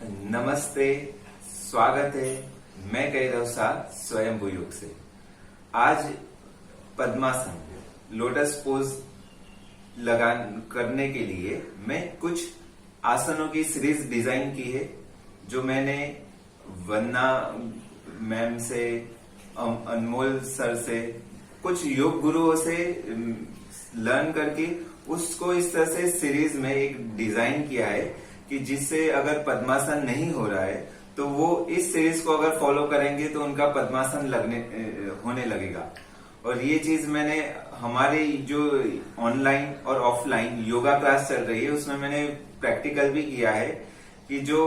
नमस्ते, स्वागत है। मैं कैरव शाह स्वयंभू योग से। आज पद्मासन लोटस पोज करने के लिए मैं कुछ आसनों की सीरीज डिजाइन की है, जो मैंने वन्ना मैम से, अनमोल सर से, कुछ योग गुरुओं से लर्न करके उसको इस तरह से सीरीज में एक डिजाइन किया है कि जिससे अगर पद्मासन नहीं हो रहा है तो वो इस सीरीज को अगर फॉलो करेंगे तो उनका पद्मासन होने लगेगा। और ये चीज मैंने हमारे जो ऑनलाइन और ऑफलाइन योगा क्लास चल रही है उसमें मैंने प्रैक्टिकल भी किया है कि जो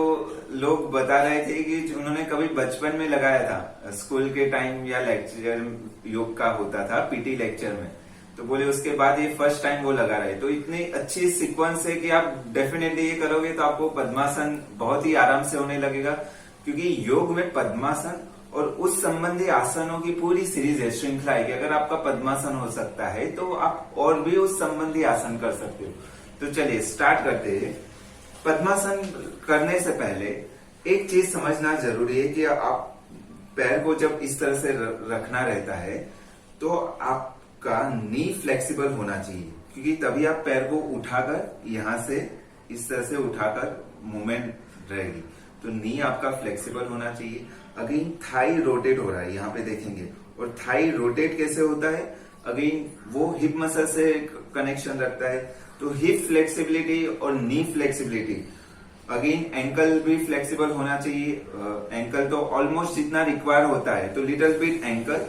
लोग बता रहे थे कि उन्होंने कभी बचपन में लगाया था, स्कूल के टाइम या लेक्चर योग का होता था पीटी लेक्चर में, तो बोले उसके बाद ये फर्स्ट टाइम वो लगा रहे। तो इतनी अच्छी सीक्वेंस है कि आप डेफिनेटली ये करोगे तो आपको पद्मासन बहुत ही आराम से होने लगेगा, क्योंकि योग में पद्मासन और उस संबंधी आसनों की पूरी सीरीज है, श्रृंखला है कि अगर आपका पद्मासन हो सकता है तो आप और भी उस संबंधी आसन कर सकते हो। तो चलिए स्टार्ट करते हैं। पद्मासन करने से पहले एक चीज समझना जरूरी है कि आप पैर को जब इस तरह से रखना रहता है तो आपका नी फ्लेक्सिबल होना चाहिए, क्योंकि तभी आप पैर को उठाकर यहां से इस तरह से उठाकर मूवमेंट रहेगी। तो नी आपका फ्लेक्सिबल होना चाहिए। अगेन थाई रोटेट हो रहा है, यहाँ पे देखेंगे। और थाई रोटेट कैसे होता है? अगेन वो हिप मसल से कनेक्शन रखता है। तो हिप फ्लेक्सिबिलिटी और नी फ्लेक्सिबिलिटी। अगेन एंकल भी फ्लेक्सिबल होना चाहिए। एंकल तो ऑलमोस्ट जितना रिक्वायर होता है, तो लिटिल बिट एंकल,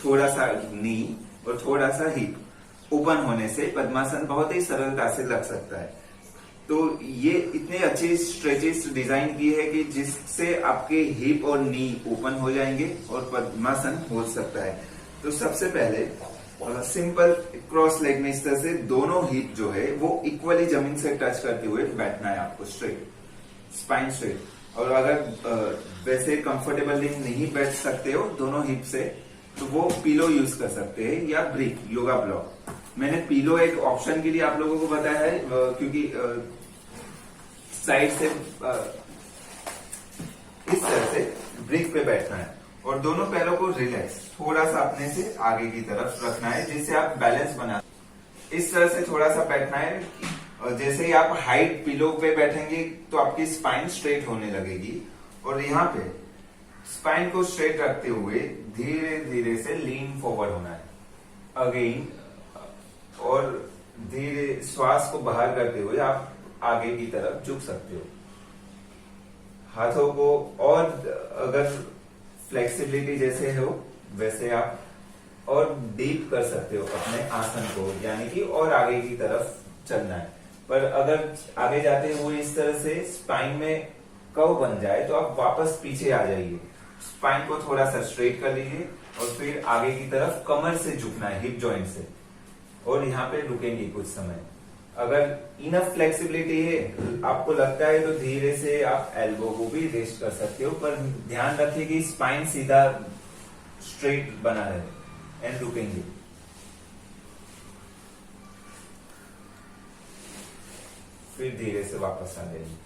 थोड़ा सा नी और थोड़ा सा हिप ओपन होने से पद्मासन बहुत ही सरलता से लग सकता है। तो ये इतने अच्छे स्ट्रेचेस डिजाइन की है कि जिससे आपके हिप और नी ओपन हो जाएंगे और पद्मासन हो सकता है। तो सबसे पहले सिंपल क्रॉस लेग में इस तरह से दोनों हिप जो है वो इक्वली जमीन से टच करते हुए बैठना है आपको, स्ट्रेट, स्पाइन स्ट्रेट। और अगर वैसे कंफर्टेबली नहीं बैठ सकते हो दोनों हिप से, तो वो पिलो यूज कर सकते हैं या ब्रिक योगा ब्लॉक। मैंने पिलो एक ऑप्शन के लिए आप लोगों को बताया है, क्योंकि साइड से इस तरह से ब्रिक पे बैठना है और दोनों पैरों को रिलैक्स थोड़ा सा अपने से आगे की तरफ रखना है, जिससे आप बैलेंस बना। इस तरह से थोड़ा सा बैठना है। और जैसे ही आप हाइट पिलो पे बैठेंगे तो आपकी स्पाइन स्ट्रेट होने लगेगी। और यहाँ पे स्पाइन को स्ट्रेट रखते हुए धीरे धीरे से लीन फॉरवर्ड होना है। अगेन और धीरे श्वास को बाहर करते हुए आप आगे की तरफ झुक सकते हो। हाथों को और अगर फ्लेक्सिबिलिटी जैसे हो वैसे आप और डीप कर सकते हो अपने आसन को, यानी कि और आगे की तरफ चलना है। पर अगर आगे जाते हुए इस तरह से स्पाइन में कर्व बन जाए तो आप वापस पीछे आ जाइए। स्पाइन को थोड़ा सा स्ट्रेट कर लीजिए और फिर आगे की तरफ कमर से झुकना है, हिप जॉइंट से, और यहाँ पे रुकेंगे कुछ समय। अगर इनफ फ्लेक्सिबिलिटी है, आपको लगता है, तो धीरे से आप एल्बो को भी रेस्ट कर सकते हो, पर ध्यान रखिए कि स्पाइन सीधा स्ट्रेट बना रहे एंड रुकेंगे। फिर धीरे से वापस आ जाएंगे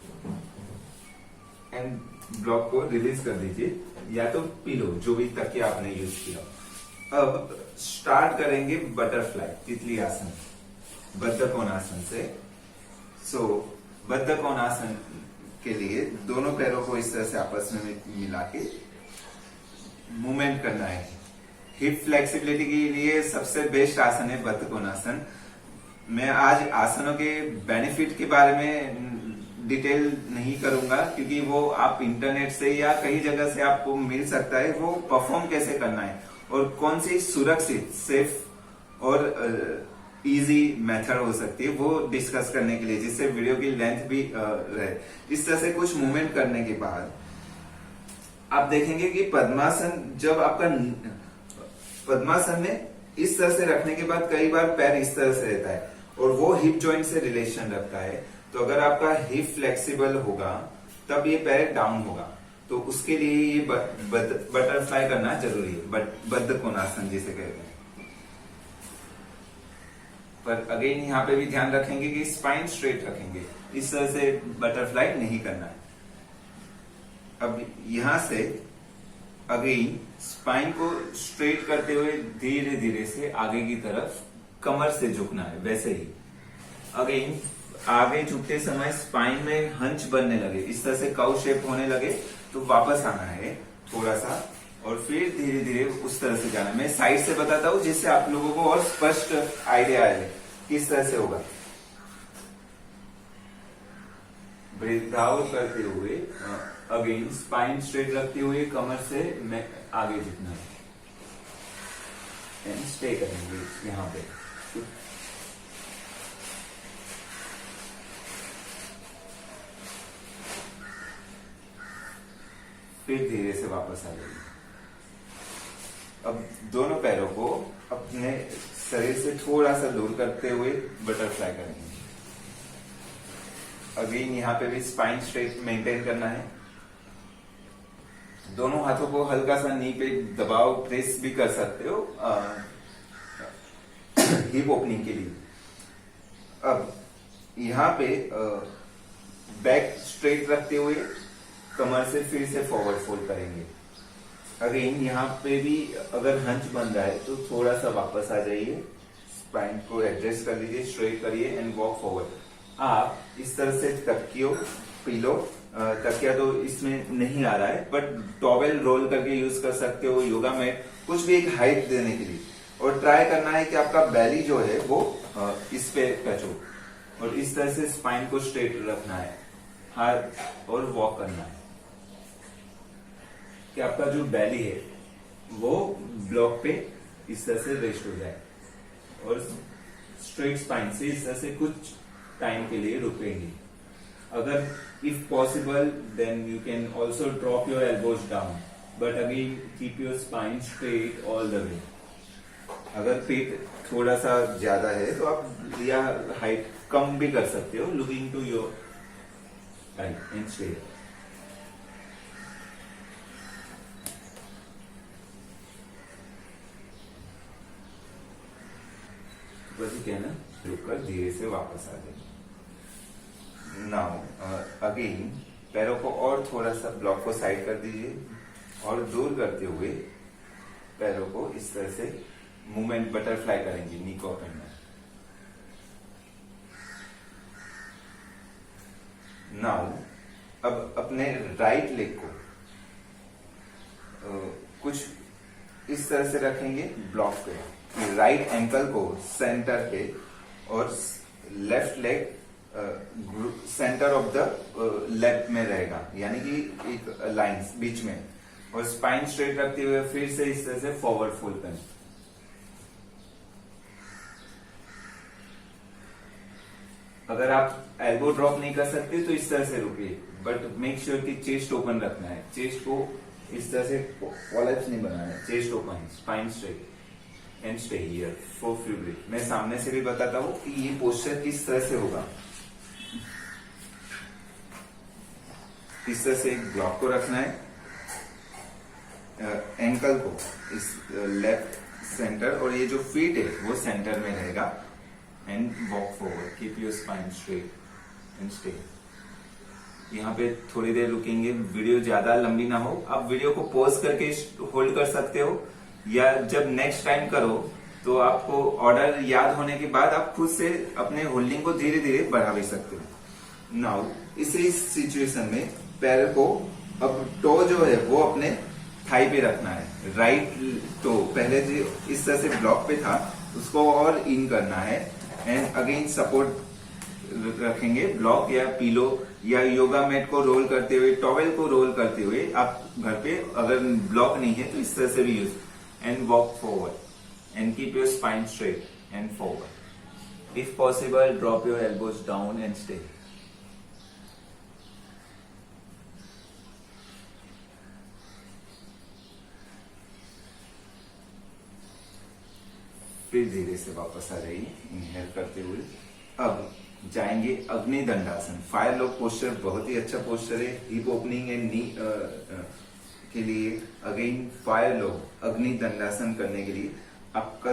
एंड ब्लॉक को रिलीज कर दीजिए, या तो पिलो जो भी तकिए आपने यूज किया। अब स्टार्ट करेंगे बटरफ्लाई, तितली आसन, बद्ध कोणासन से। बद्ध कोणासन के लिए दोनों पैरों को इस तरह से आपस में मिला के मूवमेंट करना है। हिप फ्लेक्सिबिलिटी के लिए सबसे बेस्ट आसन है बद्ध कोणासन। मैं आज आसनों के बेनिफिट के बारे में डिटेल नहीं करूंगा, क्योंकि वो आप इंटरनेट से या कई जगह से आपको मिल सकता है। वो परफॉर्म कैसे करना है और कौन सी सुरक्षित, सेफ और इजी मेथड हो सकती है, वो डिस्कस करने के लिए, जिससे वीडियो की लेंथ भी रहे। इस तरह से कुछ मूवमेंट करने के बाद आप देखेंगे कि पद्मासन, जब आपका पद्मासन में इस तरह से रखने के बाद कई बार पैर इस तरह से रहता है और वो हिप जॉइंट से रिलेशन रखता है। तो अगर आपका हिप फ्लेक्सिबल होगा तब ये पैर डाउन होगा, तो उसके लिए ये बटरफ्लाई करना जरूरी है, बद्ध कोणासन जिसे कहते हैं। पर अगेन यहाँ पे भी ध्यान रखेंगे कि स्पाइन स्ट्रेट रखेंगे, इस तरह से बटरफ्लाई नहीं करना है। अब यहां से अगेन स्पाइन को स्ट्रेट करते हुए धीरे धीरे से आगे की तरफ कमर से झुकना है। वैसे ही अगेन आगे झुकते समय स्पाइन में हंच बनने लगे, इस तरह से काउ शेप होने लगे तो वापस आना है थोड़ा सा, और फिर धीरे धीरे उस तरह से जाना है। मैं साइड से बताता हूं जिससे आप लोगों को और स्पष्ट आइडिया आए किस तरह से होगा। ब्रीथ आउट करते हुए अगेन स्पाइन स्ट्रेट रखते हुए कमर से मैं आगे झुकना है एंड स्टे करेंगे यहां पे। फिर धीरे से वापस आ जाइए। अब दोनों पैरों को अपने शरीर से थोड़ा सा दूर करते हुए बटरफ्लाई करेंगे। अगेन यहाँ पे भी स्पाइन स्ट्रेट मेंटेन करना है। दोनों हाथों को हल्का सा नी पे दबाव प्रेस भी कर सकते हो हिप ओपनिंग के लिए। अब यहाँ पे बैक स्ट्रेट रखते हुए कमर से फिर से फॉरवर्ड फोल्ड करेंगे। अगेन यहाँ पे भी अगर हंच बन रहा है तो थोड़ा सा वापस आ जाइए, स्पाइन को एडजस्ट कर लीजिए, स्ट्रेट करिए एंड वॉक फॉरवर्ड। आप इस तरह से पिलो तकिया तो इसमें नहीं आ रहा है, बट टॉवेल रोल करके यूज कर सकते हो, योगा मैट, कुछ भी एक हाइट देने के लिए। और ट्राई करना है कि आपका बैली जो है वो इस पे टच हो, और इस तरह से स्पाइन को स्ट्रेट रखना है, हाथ और वॉक करना है कि आपका जो बैली है वो ब्लॉक पे इस तरह से रेस्ट हो जाए, और स्ट्रेट स्पाइन से इस तरह से कुछ टाइम के लिए रुकेंगे। अगर if possible then you can also drop your elbows down, but again keep your spine straight all the way. अगर पेट थोड़ा सा ज्यादा है तो आप या हाइट कम भी कर सकते हो, looking to your height and straight. बस कहना रुककर धीरे से वापस आ जाए। नाउ अगेन पैरों को और थोड़ा सा ब्लॉक को साइड कर दीजिए, और दूर करते हुए पैरों को इस तरह से मूवमेंट बटरफ्लाई करेंगे नी को ओपन में। नाउ अब अपने राइट लेग को कुछ इस तरह से रखेंगे ब्लॉक पे, राइट एंकल को सेंटर पे, और left leg centre of the leg में रहेगा, यानी कि एक लाइन बीच में, और स्पाइन स्ट्रेट रखते हुए फिर से इस तरह से फॉरवर्ड फोल्ड करें। अगर आप एल्बो ड्रॉप नहीं कर सकते तो इस तरह से रुकिए, बट मेक श्योर कि चेस्ट ओपन रखना है, चेस्ट को इस तरह से कोलैप्स नहीं बनाना है, chest open, spine straight and stay here for few breath. मैं सामने से भी बताता हूं कि ये पोस्चर किस तरह से होगा। इस तरह से एक ब्लॉक को रखना है, एंकल को इस लेफ्ट सेंटर, और ये जो फीट है वो सेंटर में रहेगा, and walk forward, keep your spine straight and stay. यहाँ पे थोड़ी देर रुकेंगे, वीडियो ज्यादा लंबी ना हो। आप वीडियो को पॉज करके होल्ड कर सकते हो, या जब नेक्स्ट टाइम करो तो आपको ऑर्डर याद होने के बाद आप खुद से अपने होल्डिंग को धीरे धीरे बढ़ा भी सकते हो। नाउ इस सिचुएशन में पैर को अब टो जो है वो अपने थाई पे रखना है। राइट टो पहले जो इस तरह से ब्लॉक पे था उसको और इन करना है, एंड अगेन सपोर्ट रखेंगे, ब्लॉक या पिलो या योगा मैट को रोल करते हुए, टॉवेल को रोल करते हुए। आप घर पे अगर ब्लॉक नहीं है तो इस तरह से भी use, and walk forward and keep your spine straight and forward. If possible drop your elbows down and stay. फिर धीरे से वापस आ जाइए इनहेल करते हुए। अब जाएंगे अग्नि दंडासन, फायर लॉक पोस्चर, बहुत ही अच्छा पोस्चर है हिप ओपनिंग एंड नी के लिए। अगेन फायर लॉक अग्नि दंडासन करने के लिए आपका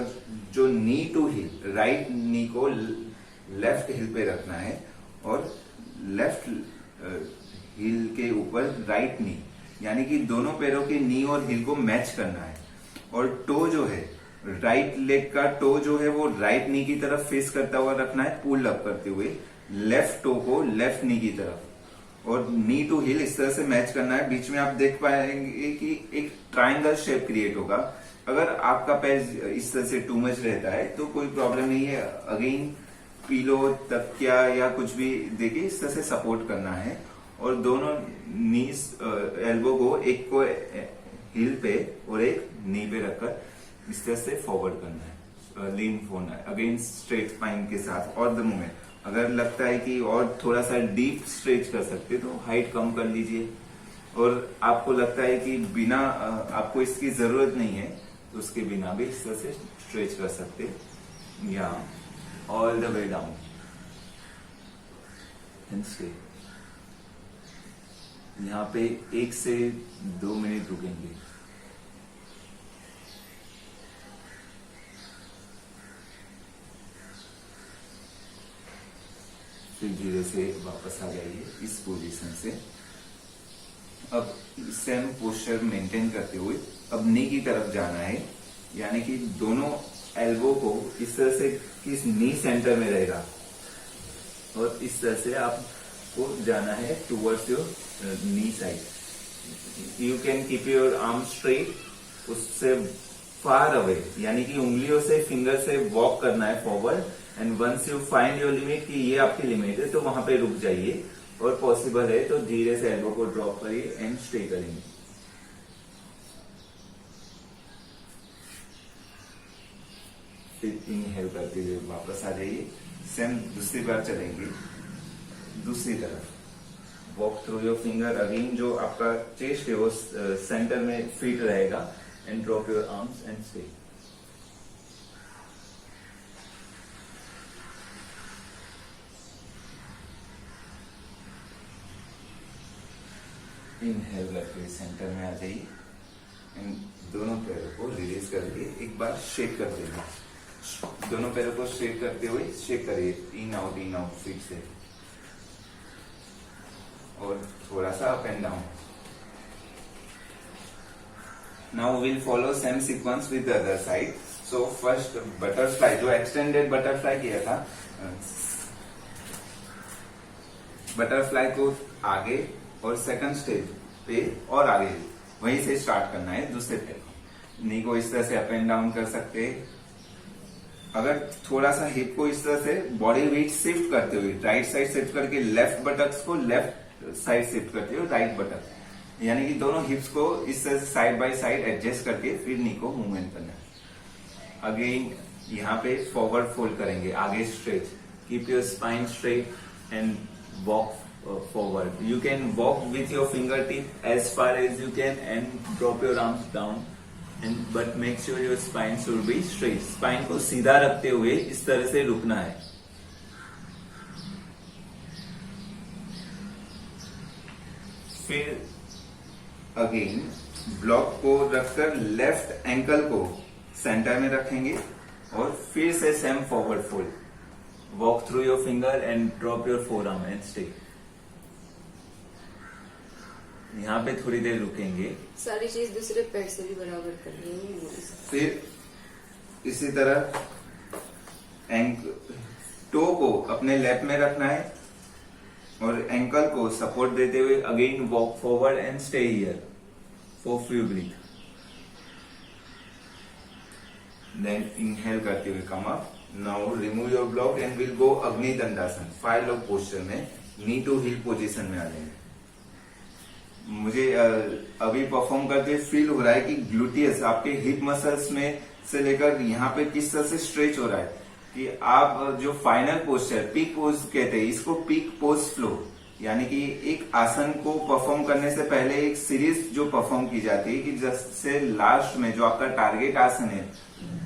जो नी टू हिल, राइट नी को लेफ्ट हिल पे रखना है, और लेफ्ट हिल के ऊपर राइट नी यानी कि दोनों पैरों के नी और हील को मैच करना है। और टो जो है, राइट लेग का टो जो है वो राइट नी की तरफ फेस करता हुआ रखना है, पुल अप करते हुए। लेफ्ट टो को लेफ्ट नी की तरफ, और नी टू हील इस तरह से मैच करना है। बीच में आप देख पाएंगे कि एक ट्रायंगल शेप क्रिएट होगा। अगर आपका पैर इस तरह से टू मच रहता है तो कोई प्रॉब्लम नहीं है। अगेन पीलो, तकिया या कुछ भी देके इस तरह से सपोर्ट करना है, और दोनों नीज एल्बो को, एक को हील पे और एक नी पे रखकर इस तरह से फॉरवर्ड करना है, लीन होना है अगेन स्ट्रेट स्पाइन के साथ। और द मूवमेंट अगर लगता है कि और थोड़ा सा डीप स्ट्रेच कर सकते तो हाइट कम कर लीजिए, और आपको लगता है कि बिना आपको इसकी जरूरत नहीं है तो उसके बिना भी इस तरह से स्ट्रेच कर सकते, या all the way down and stay. यहाँ पे 1 से 2 मिनट रुकेंगे। फिर धीरे से वापस आ जाइए इस पोजीशन से। अब सेम पोस्चर मेंटेन करते हुए अब नी की तरफ जाना है, यानी कि दोनों एल्बो को इस तरह से कि नी सेंटर में रहेगा, और इस तरह से आपको जाना है towards your knee side. You can keep your arm straight, उससे फार अवे, यानी कि उंगलियों से, फिंगर से वॉक करना है forward, and once you find your limit कि ये आपकी लिमिट है तो वहां पे रुक जाइए, और पॉसिबल है तो धीरे से एल्बो को ड्रॉप करिए एंड स्टे करेंगे। फिर इनहेल करते हुए वापस आ जाइए। सेम दूसरी बार चलेंगे, दूसरी तरफ walk through your finger. Again जो आपका चेस्ट है वो सेंटर में फिट रहेगा, and drop your arms and stay. Inhale करके सेंटर में आ जाइए, एंड दोनों पैरों को रिलीज करके एक बार शेक कर देना। दोनों पैरों को शेक करते हुए शेक करिए, इन आउट फिट से, और थोड़ा सा up and down. Now will follow same sequence with the other side. So first butterfly, जो एक्सटेंडेड बटरफ्लाई किया था, बटरफ्लाई को आगे और सेकंड स्टेज पे और आगे वहीं से स्टार्ट करना है। दूसरे पैर नी को इस तरह से अप एंड डाउन कर सकते हैं। अगर थोड़ा सा हिप को इस तरह से बॉडी वेट शिफ्ट करते हुए राइट साइड शिफ्ट करके लेफ्ट बटक्स को लेफ्ट साइड शिफ्ट करते हुए राइट बटक, यानी कि दोनों हिप्स को इस तरह से साइड बाय साइड एडजस्ट करके फिर नी को मूवमेंट करना है। अगेन यहाँ पे फॉरवर्ड फोल्ड करेंगे, आगे stretch, keep your spine straight and walk forward. You can walk with your fingertip as far as you can and drop your arms down, and but make sure your spine should be straight. Spine को सीधा रखते हुए इस तरह से रुकना है। फिर अगेन ब्लॉक को रखकर लेफ्ट एंकल को सेंटर में रखेंगे, और फिर से same forward fold, walk through your finger and drop your forearm and stay. यहाँ पे थोड़ी देर रुकेंगे। सारी चीज दूसरे पैर से भी बराबर करनी है। फिर इसी तरह टो को अपने लेफ्ट में रखना है, और एंकल को सपोर्ट देते हुए again walk forward and stay here for few breath. Then inhale करते हुए come up. Now remove your block and will go Agni Dandasana, 5 लोग पोस्चर में, नी टू हील पोजीशन में आ जाएंगे। मुझे अभी परफॉर्म करते फील हो रहा है कि ग्लूटियस, आपके हिप मसल्स में से लेकर यहाँ पे किस तरह से स्ट्रेच हो रहा है, कि आप जो फाइनल पोस्चर पीक पोज कहते हैं, इसको पीक पोज फ्लो, यानी कि एक आसन को परफॉर्म करने से पहले एक सीरीज जो परफॉर्म की जाती है, कि जैसे लास्ट में जो आपका टारगेट आसन है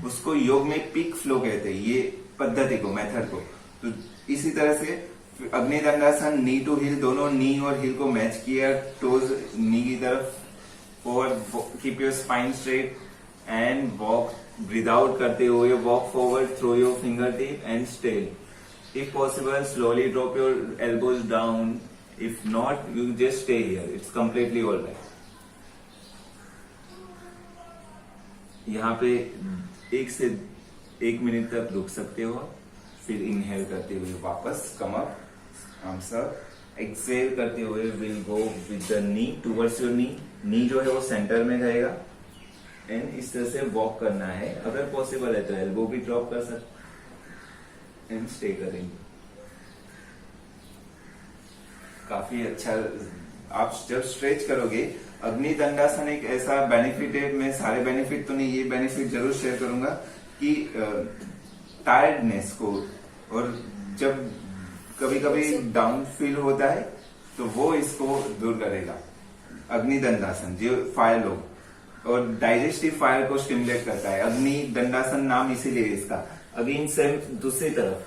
उसको योग में पीक फ्लो कहते हैं, ये पद्धति को, मेथड को। तो इसी तरह से अग्नि दंडासन, नी टू हील, दोनों नी और हील को मैच किया, टोज नी की तरफ, forward, keep your spine straight and walk, breathe out करते हुए walk forward, throw your finger tip and stay. If possible slowly drop your elbows down, if not you just stay here, it's completely all right. यहाँ पे 1 minute तक रुक सकते हो, फिर inhale करते हुए वापस come up, arms up, exhale करते हुए will go with the knee towards your knee जो है वो सेंटर में रहेगा, एंड इस तरह से वॉक करना है। अगर पॉसिबल है तो एल्बो भी ड्रॉप कर सकते एंड स्टे करेंगे। काफी अच्छा। आप जब स्ट्रेच करोगे, अग्नि दंडासन एक ऐसा बेनिफिट है, मैं सारे बेनिफिट तो नहीं, ये बेनिफिट जरूर शेयर करूंगा कि टायर्डनेस को, और जब कभी कभी डाउन फील होता है तो वो इसको दूर करेगा। अग्नि दंडासन जो फायर लोग, और डाइजेस्टिव फायर को स्टिमुलेट करता है। अग्नि दंडासन नाम इसीलिए इसका। अगेन सेम दूसरी तरफ,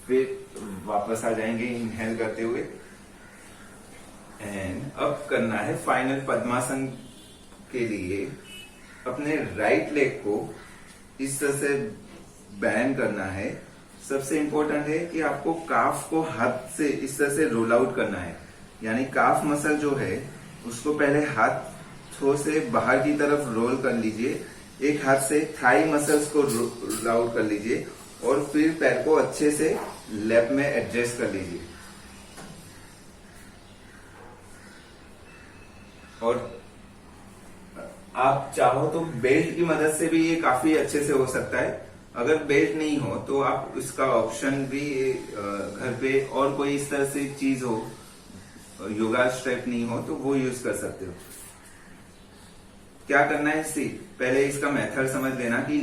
फिर वापस आ जाएंगे इनहेल करते हुए, एंड अब करना है फाइनल पद्मासन के लिए अपने राइट लेग को इस तरह से बैंड करना है। सबसे इंपॉर्टेंट है कि आपको काफ को हाथ से इस तरह से रोल आउट करना है, यानी काफ मसल जो है उसको पहले हाथों से बाहर की तरफ रोल कर लीजिए, एक हाथ से थाई मसल्स को रोल आउट कर लीजिए, और फिर पैर को अच्छे से लेफ्ट में एडजस्ट कर लीजिए। और आप चाहो तो बेल्ट की मदद से भी ये काफी अच्छे से हो सकता है। अगर बेल्ट नहीं हो तो आप इसका ऑप्शन भी घर पे और कोई इस तरह से चीज हो, योगा स्ट्रेप नहीं हो तो वो यूज कर सकते हो। क्या करना है, पहले इसका मेथड समझ लेना कि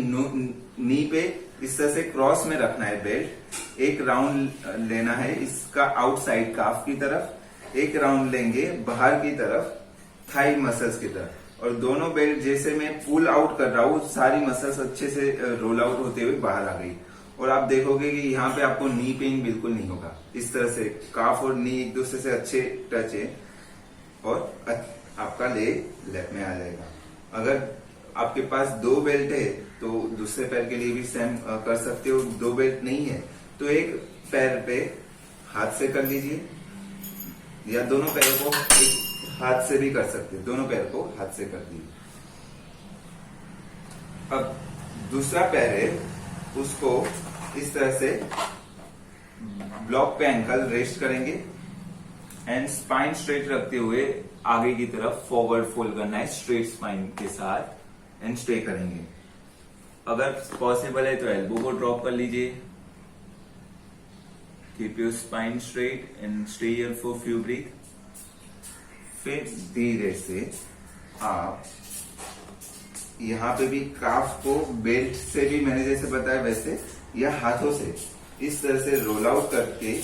नी पे इस तरह से क्रॉस में रखना है बेल्ट, एक राउंड लेना है इसका आउटसाइड काफ की तरफ, एक राउंड लेंगे बाहर की तरफ थाई मसल्स की तरफ, और दोनों बेल्ट जैसे मैं पुल आउट कर रहा हूँ सारी मसल्स अच्छे से रोल आउट होते हुए बाहर आ गई, और आप देखोगे कि यहाँ पे आपको नी पेन बिल्कुल नहीं होगा। इस तरह से काफ और नी एक दूसरे से अच्छे टच है, और आपका लेग लेफ्ट में आ जाएगा। अगर आपके पास 2 बेल्ट है तो दूसरे पैर के लिए भी सेम कर सकते हो। 2 बेल्ट नहीं है तो एक पैर पे हाथ से कर लीजिए, या दोनों पैरों को एक हाथ से भी कर सकते हो, दोनों पैर को हाथ से कर दीजिए। अब दूसरा पैर है उसको इस तरह से ब्लॉक पे एंकल रेस्ट करेंगे, एंड स्पाइन स्ट्रेट रखते हुए आगे की तरफ फॉरवर्ड फोल्ड करना है स्ट्रेट स्पाइन के साथ, एंड स्टे करेंगे। अगर पॉसिबल है तो एल्बो को ड्रॉप कर लीजिए, keep your spine straight and stay here for few breath. फिर धीरे से आप यहाँ पे भी काफ को बेल्ट से भी मैंने जैसे बताया वैसे, या हाथों से इस तरह से रोल आउट करके,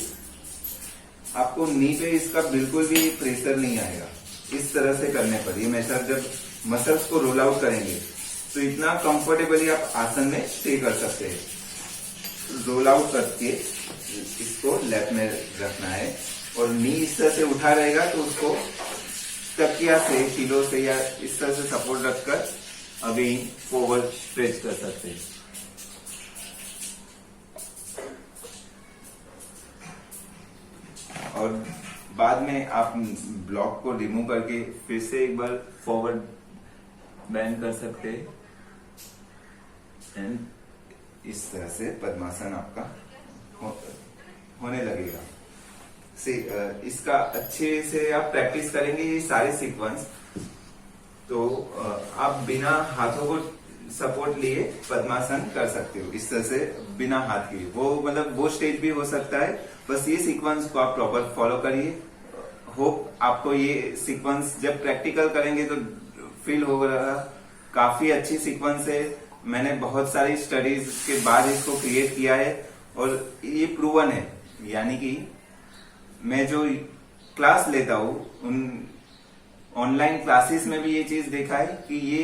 आपको नी पे इसका बिल्कुल भी प्रेशर नहीं आएगा। इस तरह से करने पर ये मेथड जब मसल्स को रोल आउट करेंगे तो इतना कंफर्टेबली आप आसन में स्टे कर सकते हैं। रोल आउट करके इसको लेफ्ट में रखना है, और नी इस तरह से उठा रहेगा तो उसको तकिया से, पिलो से या इस तरह से सपोर्ट रखकर अभी फॉरवर्ड स्ट्रेच कर सकते हैं। और बाद में आप ब्लॉक को रिमूव करके फिर से एक बार फॉरवर्ड बैंड कर सकते हैं, एंड इस तरह से पद्मासन आपका होने लगेगा। इसका अच्छे से आप प्रैक्टिस करेंगे ये सारे सीक्वेंस, तो आप बिना हाथों को सपोर्ट लिए पद्मासन कर सकते हो। इस तरह से बिना हाथ के, वो मतलब वो स्टेज भी हो सकता है। बस ये सीक्वेंस को आप प्रॉपर फॉलो करिए। होप आपको ये सीक्वेंस जब प्रैक्टिकल करेंगे तो फील होगा काफी अच्छी सीक्वेंस है। मैंने बहुत सारी स्टडीज के बाद इसको क्रिएट किया है, और ये प्रूवन है, यानी कि मैं जो क्लास लेता हूँ उन ऑनलाइन क्लासेस में भी ये चीज देखा है कि ये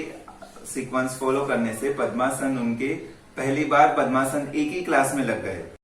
सीक्वेंस फॉलो करने से पद्मासन उनके पहली बार पद्मासन एक ही क्लास में लग गए।